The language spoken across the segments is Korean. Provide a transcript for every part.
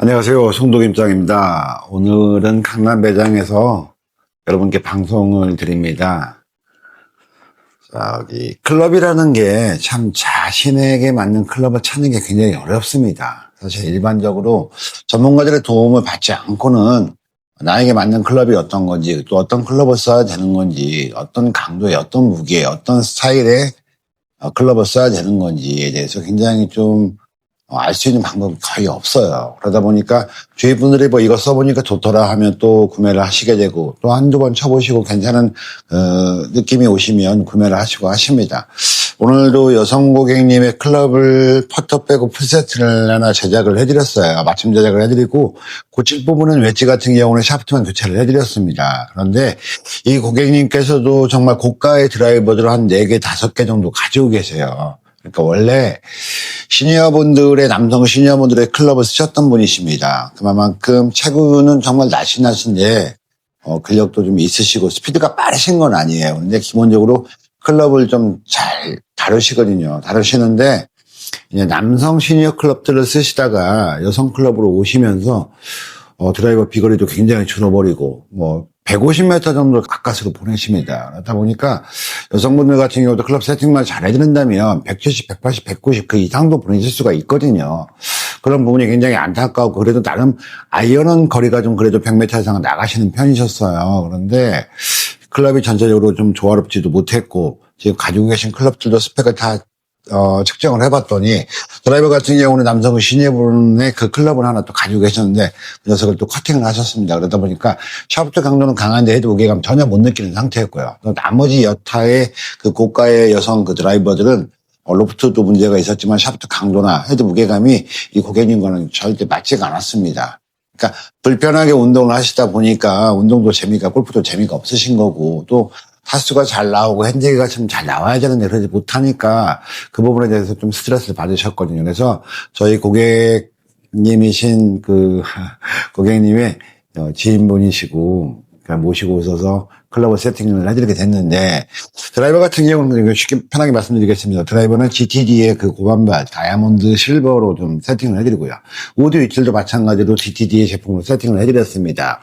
안녕하세요. 송도김장입니다. 오늘은 강남 매장에서 여러분께 방송을 드립니다. 클럽이라는 게 참 자신에게 맞는 클럽을 찾는 게 굉장히 어렵습니다. 사실 일반적으로 전문가들의 도움을 받지 않고는 나에게 맞는 클럽이 어떤 건지, 또 어떤 클럽을 써야 되는 건지, 어떤 강도의 어떤 무게, 어떤 스타일의 클럽을 써야 되는 건지에 대해서 굉장히 좀 알 수 있는 방법이 거의 없어요. 그러다 보니까 주위 분들이 뭐 이거 써보니까 좋더라 하면 또 구매를 하시게 되고, 또 한두 번 쳐보시고 괜찮은 느낌이 오시면 구매를 하시고 하십니다. 오늘도 여성 고객님의 클럽을 퍼터 빼고 풀세트를 하나 제작을 해드렸어요. 맞춤 제작을 해드리고, 고칠 부분은 웨지 같은 경우는 샤프트만 교체를 해드렸습니다. 그런데 이 고객님께서도 정말 고가의 드라이버들을 한 4개, 5개 정도 가지고 계세요. 그러니까 원래 남성 시니어분들의 클럽을 쓰셨던 분이십니다. 그만큼 체구는 정말 날씬하신데 근력도 좀 있으시고 스피드가 빠르신 건 아니에요. 근데 기본적으로 클럽을 좀 잘 다루시거든요. 다루시는데 이제 남성 시니어 클럽들을 쓰시다가 여성 클럽으로 오시면서 드라이버 비거리도 굉장히 줄어버리고 150m 정도 가까스로 보내십니다. 그러다 보니까 여성분들 같은 경우도 클럽 세팅만 잘 해드린다면 170, 180, 190 그 이상도 보내실 수가 있거든요. 그런 부분이 굉장히 안타까웠고, 그래도 나름 아이언은 거리가 좀 그래도 100m 이상 나가시는 편이셨어요. 그런데 클럽이 전체적으로 좀 조화롭지도 못했고, 지금 가지고 계신 클럽들도 스펙을 다 측정을 해봤더니 드라이버 같은 경우는 남성 시니어분의 그 클럽을 하나 또 가지고 계셨는데 그 녀석을 또 커팅을 하셨습니다. 그러다 보니까 샤프트 강도는 강한데 헤드 무게감 전혀 못 느끼는 상태였고요. 나머지 여타의 그 고가의 여성 그 드라이버들은 로프트도 문제가 있었지만 샤프트 강도나 헤드 무게감이 이 고객님과는 절대 맞지가 않았습니다. 그러니까 불편하게 운동을 하시다 보니까 운동도 재미가, 골프도 재미가 없으신 거고, 또 타수가 잘 나오고 핸디가 좀 잘 나와야 되는데 그러지 못하니까 그 부분에 대해서 좀 스트레스를 받으셨거든요. 그래서 저희 고객님이신 고객님의 지인분이시고 모시고 오셔서 클럽을 세팅을 해드리게 됐는데, 드라이버 같은 경우는 쉽게 편하게 말씀드리겠습니다. 드라이버는 GTD의 그 고반발 다이아몬드 실버로 좀 세팅을 해드리고요. 우드 위틀도 마찬가지로 GTD의 제품으로 세팅을 해드렸습니다.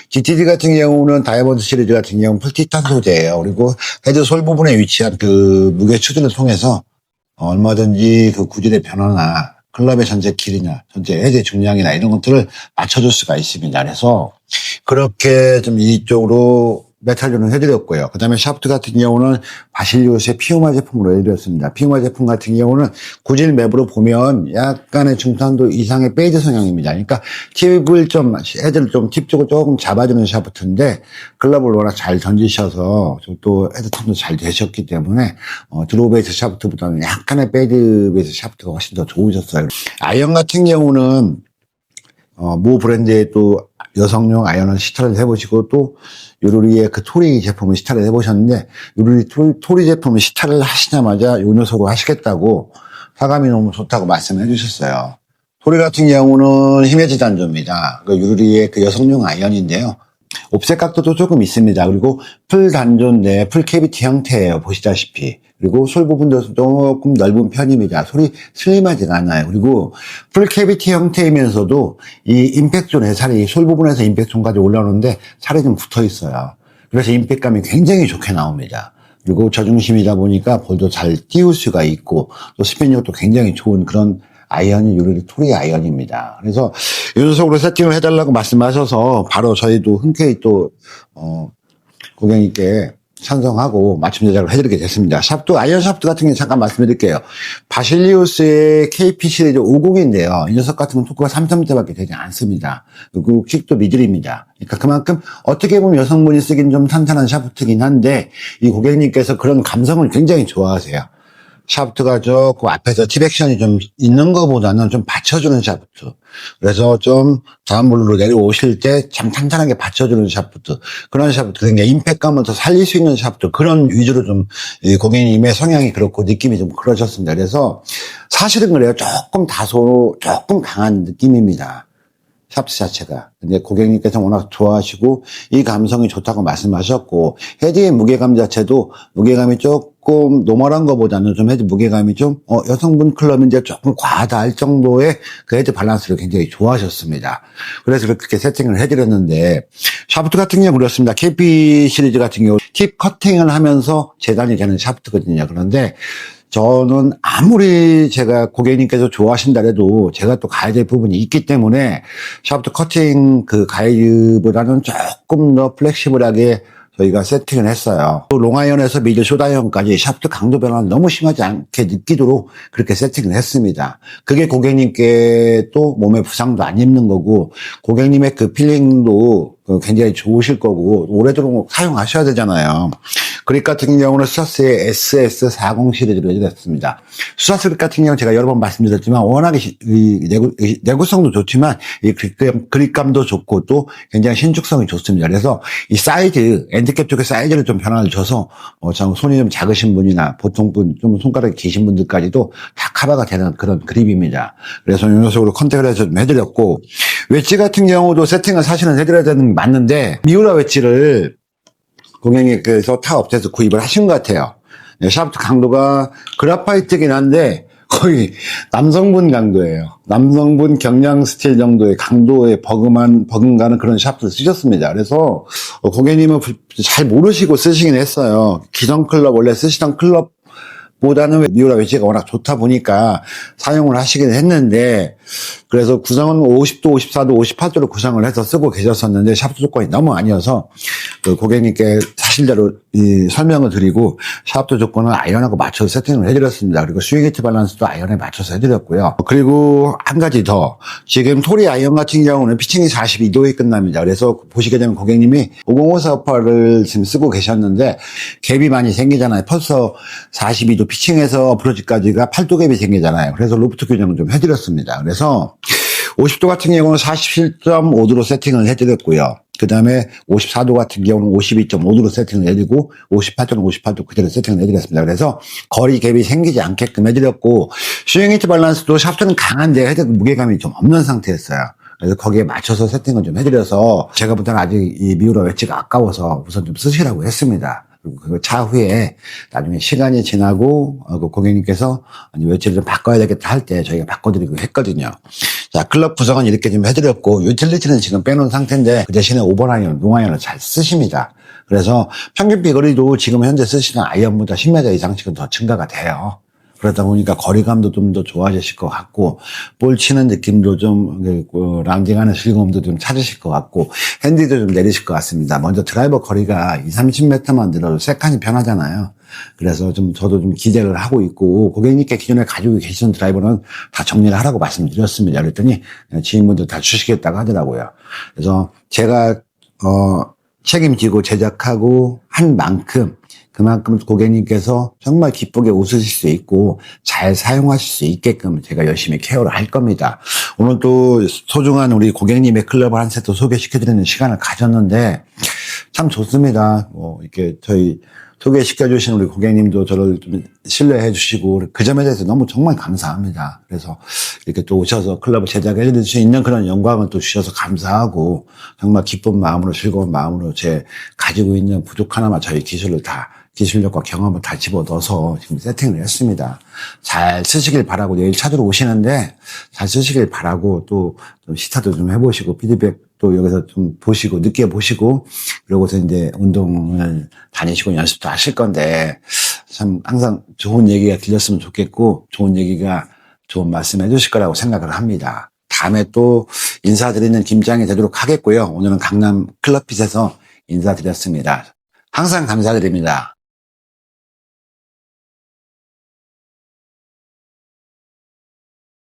GTD 같은 경우는 다이아몬드 시리즈 같은 경우는 풀티탄 소재예요. 그리고 헤드 솔 부분에 위치한 그 무게 추진을 통해서 얼마든지 그 구질의 변화나 클럽의 전체 길이나 전체 헤드의 중량이나 이런 것들을 맞춰줄 수가 있습니다. 그래서 그렇게 좀 이쪽으로 메탈존을 해드렸고요. 그 다음에 샤프트 같은 경우는 바실리우스의 피우마 제품으로 해드렸습니다. 피우마 제품 같은 경우는 구질 맵으로 보면 약간의 중탄도 이상의 베이지 성향입니다. 그러니까 헤드를 팁 쪽을 조금 잡아주는 샤프트인데, 클럽을 워낙 잘 던지셔서 또 헤드톤도 잘 되셨기 때문에 드로우 베이스 샤프트보다는 약간의 베이지 베이스 샤프트가 훨씬 더 좋으셨어요. 아이언 같은 경우는 모 브랜드의 또 여성용 아이언을 시타를 해보시고, 또 유루리의 그 토리 제품을 시타를 해보셨는데, 유루리 토리 제품을 시타를 하시자마자 요 녀석으로 하시겠다고 사감이 너무 좋다고 말씀을 해주셨어요. 토리 같은 경우는 히메지 단조입니다. 유루리의 그 여성용 아이언인데요. 옵셋 각도도 조금 있습니다. 그리고 풀 단조인데 풀 캐비티 형태예요. 보시다시피. 그리고 솔 부분도 조금 넓은 편입니다. 솔이 슬림하지가 않아요. 그리고 풀 캐비티 형태이면서도 이 임팩존에 살이 솔 부분에서 임팩존까지 올라오는데 살이 좀 붙어 있어요. 그래서 임팩감이 굉장히 좋게 나옵니다. 그리고 저중심이다 보니까 볼도 잘 띄울 수가 있고, 또 스피닝력도 굉장히 좋은 그런 아이언이 유리리 토리 아이언입니다. 그래서 이 녀석으로 세팅을 해달라고 말씀하셔서 바로 저희도 흔쾌히 또 고객님께 찬성하고 맞춤 제작을 해드리게 됐습니다. 아이언 샤프트 같은 경우 잠깐 말씀드릴게요. 바실리우스의 KP 시리즈 50인데요. 이 녀석 같은 경우는 토크가 3.0대밖에 되지 않습니다. 그리고 킥도 미들입니다. 그러니까 그만큼 어떻게 보면 여성분이 쓰긴 좀 탄탄한 샤프트긴 한데, 이 고객님께서 그런 감성을 굉장히 좋아하세요. 샤프트가 조금 앞에서 팁 액션이 좀 있는 것보다는 좀 받쳐주는 샤프트. 그래서 좀 다운블루로 내려오실 때 참 탄탄하게 받쳐주는 샤프트. 그런 샤프트. 그러니까 임팩감을 더 살릴 수 있는 샤프트. 그런 위주로 좀 고객님의 성향이 그렇고 느낌이 좀 그러셨습니다. 그래서 사실은 그래요. 조금 강한 느낌입니다. 샤프트 자체가. 근데 고객님께서 워낙 좋아하시고 이 감성이 좋다고 말씀하셨고, 헤드의 무게감 자체도 무게감이 조금 조금 노멀한 것보다는 좀 헤드 무게감이 좀 여성분 클럽인데 조금 과하다 할 정도의 그 헤드 밸런스를 굉장히 좋아하셨습니다. 그래서 그렇게 세팅을 해드렸는데 샤프트 같은 경우 그렇습니다. KP 시리즈 같은 경우 팁 커팅을 하면서 재단이 되는 샤프트거든요. 그런데 저는 아무리 제가 고객님께서 좋아하신다 해도 제가 또 가야 될 부분이 있기 때문에 샤프트 커팅 그 가이드보다는 조금 더 플렉시블하게 저희가 세팅을 했어요. 또 롱아이언에서 미들 숏아이언까지 샤프트 강도 변화가 너무 심하지 않게 느끼도록 그렇게 세팅을 했습니다. 그게 고객님께 또 몸에 부상도 안 입는 거고 고객님의 그 필링도 굉장히 좋으실 거고 오래도록 사용하셔야 되잖아요. 그립 같은 경우는 수사스의 SS40 시리즈로 해드렸습니다. 수사스 그립 같은 경우는 제가 여러 번 말씀드렸지만 워낙에 내구성도 좋지만 이 그립감도 좋고 또 굉장히 신축성이 좋습니다. 그래서 이 사이즈, 엔드캡 쪽의 사이즈를 좀 변화를 줘서 손이 좀 작으신 분이나 보통 분, 좀 손가락이 기신 분들까지도 다 커버가 되는 그런 그립입니다. 그래서 이런 식으로 컨택을 해서 좀 해드렸고 웨지 같은 경우도 세팅을 사실은 해드려야 되는 게 맞는데 미우라 웨지를 고객님께서 타 업체에서 구입을 하신 것 같아요. 네, 샤프트 강도가 그라파이트긴 한데 거의 남성분 강도예요. 남성분 경량 스틸 정도의 강도에 버금가는 그런 샤프트를 쓰셨습니다. 그래서 고객님은 잘 모르시고 쓰시긴 했어요. 기존 클럽 원래 쓰시던 클럽보다는 미우라 웨지가 워낙 좋다 보니까 사용을 하시긴 했는데 그래서 구성은 50도, 54도, 58도로 구성을 해서 쓰고 계셨었는데 샤프트 조건이 너무 아니어서 그 고객님께 사실대로 설명을 드리고 샤프트 조건은 아이언하고 맞춰서 세팅을 해드렸습니다. 그리고 스윙 히트 밸런스도 아이언에 맞춰서 해드렸고요. 그리고 한 가지 더 지금 토리 아이언 같은 경우는 피칭이 42도에 끝납니다. 그래서 보시게 되면 고객님이 505 사파를 지금 쓰고 계셨는데 갭이 많이 생기잖아요. 펄서 42도 피칭에서 어프로치까지가 8도 갭이 생기잖아요. 그래서 로프트 교정을 좀 해드렸습니다. 그래서 50도 같은 경우는 47.5도로 세팅을 해드렸고요. 그 다음에 54도 같은 경우는 52.5도로 세팅을 해드리고 58도는 58도 그대로 세팅을 해드렸습니다. 그래서 거리 갭이 생기지 않게끔 해드렸고 스윙 히트 밸런스도 샤프트는 강한데 헤드 무게감이 좀 없는 상태였어요. 그래서 거기에 맞춰서 세팅을 좀 해드려서 제가 볼 때는 아직 이 미우라 웨지가 아까워서 우선 좀 쓰시라고 했습니다. 그리고 그 차후에 나중에 시간이 지나고 그 고객님께서 웨지를 좀 바꿔야 되겠다 할 때 저희가 바꿔드리고 했거든요. 자, 클럽 구성은 이렇게 좀 해드렸고 유틸리티는 지금 빼놓은 상태인데 그 대신에 오버라이언, 롱아이언을 잘 쓰십니다. 그래서 평균 비거리도 지금 현재 쓰시는 아이언보다 10m 이상씩은 더 증가가 돼요. 그러다 보니까 거리감도 좀 더 좋아지실 것 같고 볼 치는 느낌도 좀 라운딩하는 즐거움도 좀 찾으실 것 같고 핸디도 좀 내리실 것 같습니다. 먼저 드라이버 거리가 20-30m만 늘어도 세칸이 편하잖아요. 그래서 저도 좀 기대를 하고 있고 고객님께 기존에 가지고 계시는 드라이버는 다 정리를 하라고 말씀드렸습니다. 그랬더니 지인분들 다 주시겠다고 하더라고요. 그래서 제가 책임지고 제작하고 한 만큼 그만큼 고객님께서 정말 기쁘게 웃으실 수 있고 잘 사용하실 수 있게끔 제가 열심히 케어를 할 겁니다. 오늘 또 소중한 우리 고객님의 클럽을 한 세트 소개시켜드리는 시간을 가졌는데 참 좋습니다. 이렇게 저희 소개시켜주신 우리 고객님도 저를 좀 신뢰해 주시고 그 점에 대해서 너무 정말 감사합니다. 그래서 이렇게 또 오셔서 클럽을 제작해 드릴 수 있는 그런 영광을 또 주셔서 감사하고 정말 기쁜 마음으로 즐거운 마음으로 제 가지고 있는 부족 하나만 저희 기술력과 경험을 다 집어넣어서 지금 세팅을 했습니다. 잘 쓰시길 바라고 내일 찾으러 오시는데 잘 쓰시길 바라고 또 시타도 좀 해보시고 피드백도 여기서 좀 보시고 느껴보시고 그러고서 이제 운동을 다니시고 연습도 하실 건데 참 항상 좋은 얘기가 들렸으면 좋겠고 좋은 말씀 해주실 거라고 생각을 합니다. 다음에 또 인사드리는 김장이 되도록 하겠고요. 오늘은 강남 클럽핏에서 인사드렸습니다. 항상 감사드립니다.